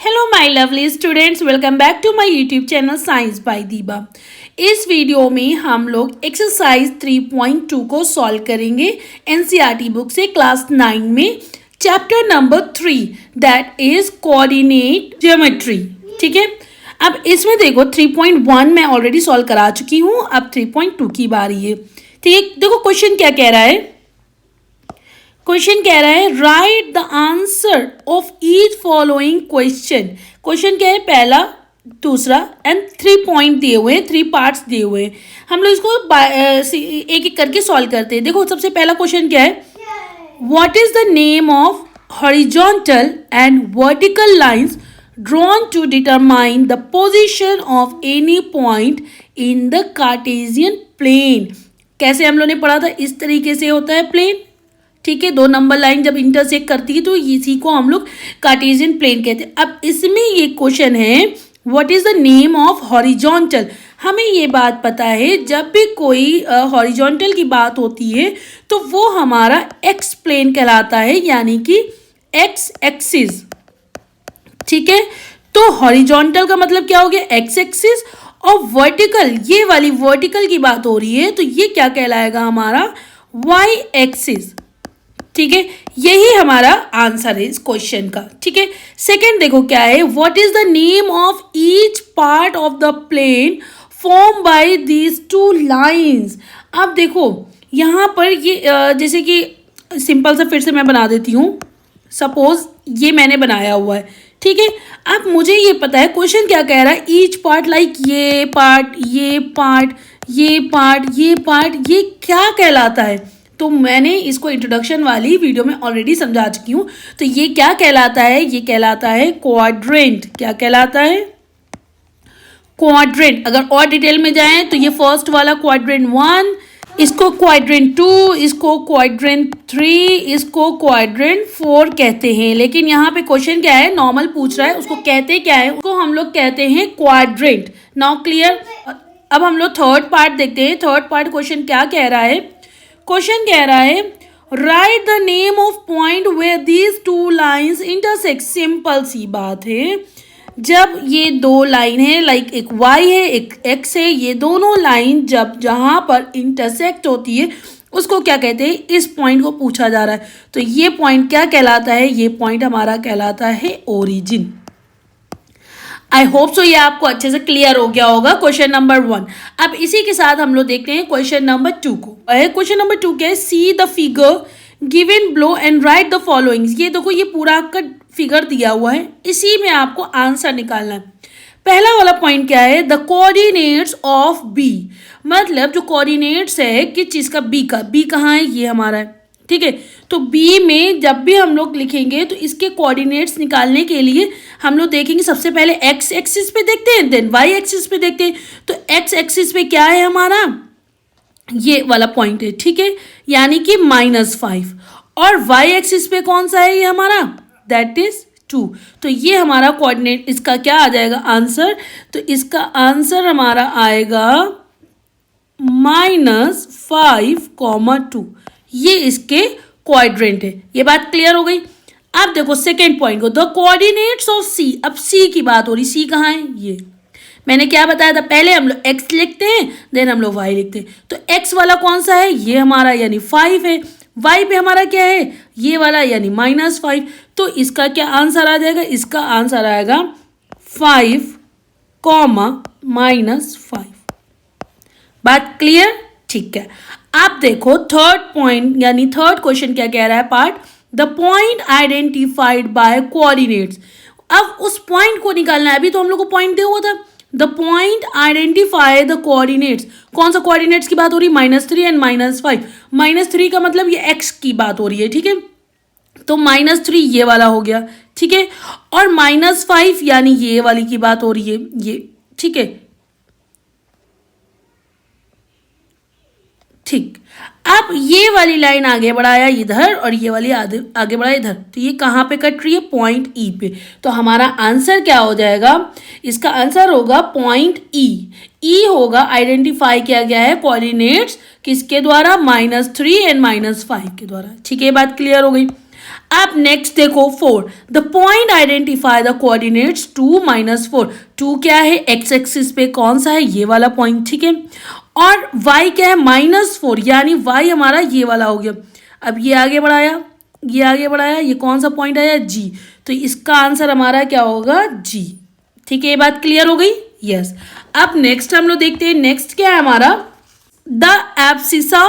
Hello my lovely students, welcome back to my YouTube channel science by Deeba. इस video में हम लोग exercise 3.2 को सॉल्व करेंगे एनसीईआरटी बुक से क्लास 9 में chapter number 3 that is coordinate geometry. ठीक है, अब इसमें देखो 3.1 मैं ऑलरेडी सॉल्व करा चुकी हूँ, अब 3.2 की बारी है। ठीक है, देखो क्वेश्चन क्या कह रहा है। क्वेश्चन कह रहा है write the answer of each following question. Question क्या है, पहला दूसरा एंड 3 पॉइंट दिए हुए हैं, 3 पार्ट्स दिए हुए हैं। हम लोग इसको एक एक करके सॉल्व करते हैं। देखो सबसे पहला क्वेश्चन क्या है, what is the name of horizontal and vertical lines drawn to determine the position of any point in the Cartesian plane. कैसे हम लोग ने पढ़ा था, इस तरीके से होता है प्लेन। ठीक है, 2 नंबर लाइन जब इंटरसेक्ट करती है तो इसी को हम लोग कार्टेशियन प्लेन कहते हैं। अब इसमें ये क्वेश्चन है what is the name of horizontal. हमें ये बात पता है जब भी कोई हॉरिजॉन्टल की बात होती है तो वो हमारा एक्स प्लेन कहलाता है, यानी कि एक्स एक्सिस। ठीक है, तो हॉरिजॉन्टल का मतलब क्या हो गया, एक्स एक्सिस, और वर्टिकल, ये वाली वर्टिकल की बात हो रही है तो ये क्या कहलाएगा, हमारा वाई एक्सिस। ठीक है, यही हमारा आंसर है इस क्वेश्चन का। ठीक है, सेकंड देखो क्या है, what is the name of each part of the plane form by these 2 lines. अब देखो यहाँ पर ये जैसे कि सिंपल सा फिर से मैं बना देती हूँ। सपोज ये मैंने बनाया हुआ है। ठीक है, अब मुझे ये पता है क्वेश्चन क्या कह रहा है, ईच पार्ट लाइक ये पार्ट, ये पार्ट, ये पार्ट, ये पार्ट, ये क्या कहलाता है। तो मैंने इसको इंट्रोडक्शन वाली वीडियो में ऑलरेडी समझा चुकी हूँ। तो ये क्या कहलाता है, ये कहलाता है क्वाड्रेंट। क्या कहलाता है, क्वाड्रेंट। अगर और डिटेल में जाएं तो ये फर्स्ट वाला क्वाड्रेंट 1, इसको क्वाड्रेंट 2, इसको क्वाड्रेंट 3, इसको क्वाड्रेंट 4 कहते हैं। लेकिन यहाँ पे क्वेश्चन क्या है, नॉर्मल पूछ रहा है, उसको कहते क्या है, उसको हम लोग कहते हैं क्वाड्रेंट। Now clear. अब हम लोग थर्ड पार्ट देखते हैं। थर्ड पार्ट क्वेश्चन क्या कह रहा है, क्वेश्चन कह रहा है write the name of point where these 2 lines intersect. Simple सी बात है, जब ये 2 लाइन है, लाइक एक y है एक x है, ये दोनों लाइन जब जहां पर इंटरसेक्ट होती है उसको क्या कहते हैं, इस पॉइंट को पूछा जा रहा है। तो ये पॉइंट क्या कहलाता है, ये पॉइंट हमारा कहलाता है ओरिजिन। आई होप सो ये आपको अच्छे से क्लियर हो गया होगा क्वेश्चन नंबर 1। अब इसी के साथ हम लोग देखते हैं क्वेश्चन नंबर 2 को। क्वेश्चन नंबर 2 क्या है, see the figure given below and right the followings. ये देखो ये पूरा आपका फिगर दिया हुआ है, इसी में आपको आंसर निकालना है। पहला वाला पॉइंट क्या है, द कोऑर्डिनेट्स ऑफ बी। मतलब जो कोऑर्डिनेट्स है किस चीज का, बी का। बी कहाँ है, ये हमारा है। ठीक है, तो बी में जब भी हम लोग लिखेंगे तो इसके कोऑर्डिनेट्स निकालने के लिए हम लोग देखेंगे, सबसे पहले एक्स एक्सिस पे देखते हैं, देन वाई एक्सिस पे देखते हैं। तो एक्स एक्सिस पे क्या है हमारा, ये वाला पॉइंट है। ठीक है, यानी कि -5, और वाई एक्सिस पे कौन सा है, ये हमारा दैट इज 2। तो ये हमारा कोऑर्डिनेट, इसका क्या आ जाएगा आंसर, तो इसका आंसर हमारा आएगा -5, 2। ये इसके क्वाड्रेंट है। ये बात क्लियर हो गई। अब देखो सेकेंड पॉइंट को, द कोऑर्डिनेट्स ऑफ सी। अब सी की बात हो रही, सी कहाँ है, ये मैंने क्या बताया था, पहले हम लोग एक्स लिखते हैं देन हम लोग वाई लिखते हैं। तो एक्स वाला कौन सा है, ये हमारा यानी 5 है। वाई पे हमारा क्या है, ये वाला यानी -5। तो इसका क्या आंसर आ जाएगा, इसका आंसर आएगा 5, -5। बात क्लियर, ठीक है। आप देखो थर्ड पॉइंट, यानी थर्ड क्वेश्चन क्या कह रहा है part, the point identified by coordinates. अब उस पॉइंट को निकालना है, अभी तो हम लोग को पॉइंट दिया हुआ था। The point identify the coordinates. कौन सा कोऑर्डिनेट्स की बात हो रही है, -3 एंड -5। -3 का मतलब ये एक्स की बात हो रही है। ठीक है, तो -3 ये वाला हो गया। ठीक है, और -5 यानी ये वाली की बात हो रही है, ये। ठीक है, ठीक। अब ये वाली लाइन आगे बढ़ाया इधर और ये वाली आगे बढ़ाया इधर, तो ये कहाँ पे कट रही है, पॉइंट ई पे। तो हमारा आंसर क्या हो जाएगा, इसका आंसर होगा पॉइंट ई। ई होगा, आइडेंटिफाई किया गया है कोऑर्डिनेट्स किसके द्वारा, -3 एंड -5 के द्वारा। ठीक है, ये बात क्लियर हो गई। अब नेक्स्ट देखो 4, the point identify the coordinates 2 - 4। 2 क्या है, एक्स एक्सिस पे कौन सा है, ये वाला पॉइंट, ठीक है। और y क्या है, -4, यानी y हमारा ये वाला हो गया। अब ये आगे बढ़ाया, ये आगे बढ़ाया, ये कौन सा पॉइंट आया, g, तो इसका आंसर हमारा क्या होगा, g। ठीक है, ये बात क्लियर हो गई, यस। अब नेक्स्ट हम लोग देखते हैं, नेक्स्ट क्या है हमारा, the abscissa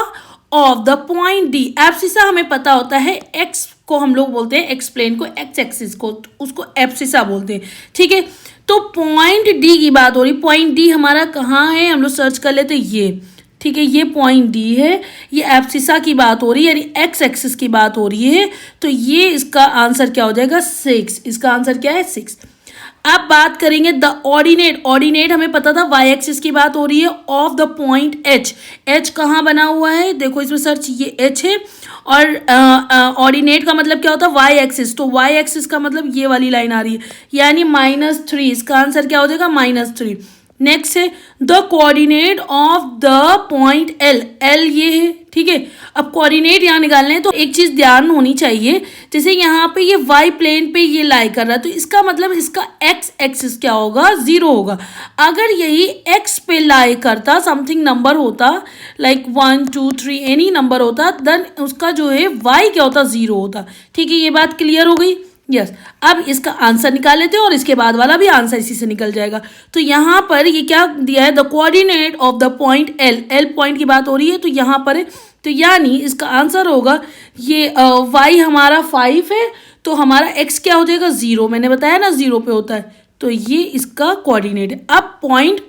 of the point D. Abscissa हमें पता होता है, एक्स को हम लोग बोलते हैं, एक्स प्लेन को, एक्स एक्सिस को, उसको एब्सिसा बोलते हैं, ठीक है। तो पॉइंट डी की बात हो रही, पॉइंट डी हमारा कहाँ है, हम लोग सर्च कर लेते, ये, ठीक है, ये पॉइंट डी है, ये एब्सिसा की बात हो रही है, यानी एक्स एक्सिस की बात हो रही है, तो ये इसका आंसर क्या हो जाएगा, 6। इसका आंसर क्या है, 6। अब बात करेंगे द ऑर्डिनेट। ऑर्डिनेट हमें पता था वाई एक्सिस की बात हो रही है, of the point H. H कहाँ बना हुआ है, देखो इसमें सर्च, ये एच है, और ऑर्डिनेट का मतलब क्या होता है, वाई एक्सिस, तो वाई एक्सिस का मतलब ये वाली लाइन आ रही है, यानी -3। इसका आंसर क्या हो जाएगा, -3। नेक्स्ट है the coordinate of the point L. L ये है, ठीक है। अब कोऑर्डिनेट यहाँ निकालने हैं, तो एक चीज ध्यान होनी चाहिए, जैसे यहाँ पे ये वाई प्लेन पे ये लाई कर रहा है, तो इसका मतलब इसका एक्स एक्सिस क्या होगा, 0 होगा। अगर यही एक्स पे लाई करता, समथिंग नंबर होता, लाइक 1 2 3 एनी नंबर होता, देन उसका जो है वाई क्या होता, 0 होता। ठीक है, ये बात क्लियर हो गई, यस। अब इसका आंसर निकाल लेते हैं, और इसके बाद वाला भी आंसर इसी से निकल जाएगा। तो यहाँ पर ये क्या दिया है, the coordinate of the point L. L point की बात हो रही है, तो यहाँ पर है, तो यानी इसका आंसर होगा ये वाई हमारा 5 है, तो हमारा एक्स क्या हो जाएगा, 0। मैंने बताया ना 0 पे होता है, तो ये इसका कोऑर्डिनेट है। अब पॉइंट,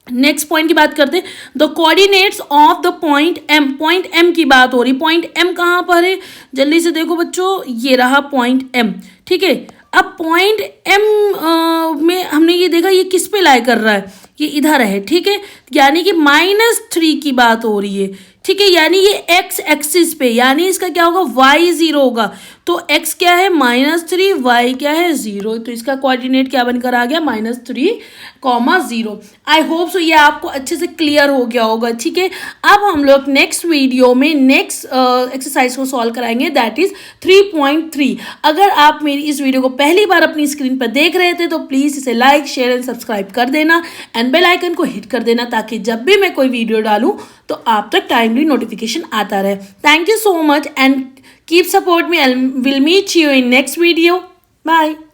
नेक्स्ट पॉइंट की बात करते हैं, the coordinates of the point M. Point M की बात हो रही, पॉइंट एम कहाँ पर है, जल्दी से देखो बच्चों, ये रहा पॉइंट एम, ठीक है। अब पॉइंट एम में हमने ये देखा, ये किस पे लाई कर रहा है, ये इधर है, ठीक है, यानी कि -3 की बात हो रही है, ठीक है, यानी ये एक्स एक्सिस पे, यानी इसका क्या होगा, वाई 0 होगा। तो एक्स क्या है, -3, वाई क्या है, 0, तो इसका कोऑर्डिनेट क्या बनकर आ गया, -3, 0। आई होप सो ये आपको अच्छे से क्लियर हो गया होगा, ठीक है। अब हम लोग नेक्स्ट वीडियो में नेक्स्ट एक्सरसाइज को सॉल्व कराएंगे, दैट इज 3.3। अगर आप मेरी इस वीडियो को पहली बार अपनी स्क्रीन पर देख रहे थे, तो प्लीज़ इसे लाइक, शेयर एंड सब्सक्राइब कर देना, एंड बेल आइकन को हिट कर देना, ताकि जब भी मैं कोई वीडियो डालूं तो आप तक टाइमली नोटिफिकेशन आता रहे। Thank you so much and keep support me. I will meet you in next video. Bye.